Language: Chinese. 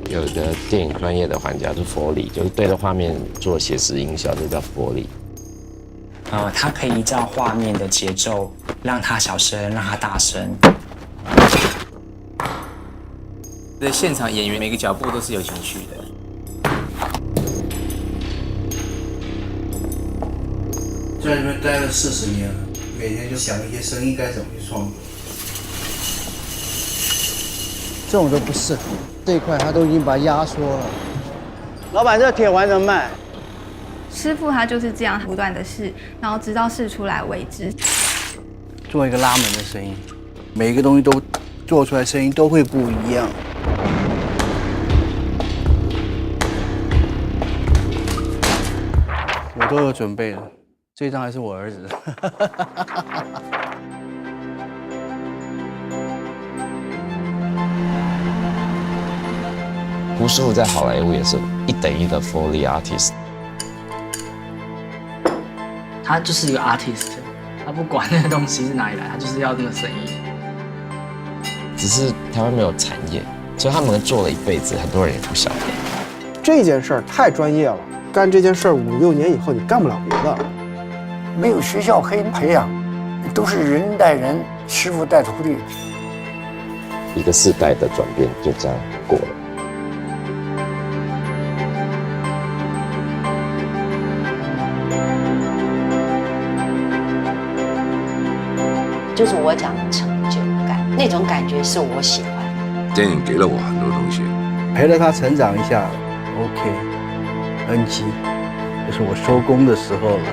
有一个电影专业的环节是佛理，就是对着画面做写实音效，就叫佛理。它可以依照画面的节奏，让它小声，让它大声。在现场演员每个脚步都是有情绪的。在这边待了40年了，每天就想一些声音该怎么去创作。这种都不适合，这一块他都已经把它压缩了。老板，这铁完成卖。师傅他就是这样不断的试，然后直到试出来为止。做一个拉门的声音，每一个东西都做出来声音都会不一样。我都有准备了，这张还是我儿子的。胡师傅在好莱坞也是1等1的 Foley artist。他就是一个 artist， 他不管那个东西是哪里来，他就是要那个声音。只是台湾没有产业，所以他们做了一辈子，很多人也不晓得。这件事儿太专业了，干这件事儿5、6年以后你干不了别的。没有学校可以培养，都是人带人，师傅带徒弟。一个世代的转变就这样过了。就是我讲的成就感，那种感觉是我喜欢的。电影给了我很多东西，陪着他成长一下 ，OK，NG，就是我收工的时候了。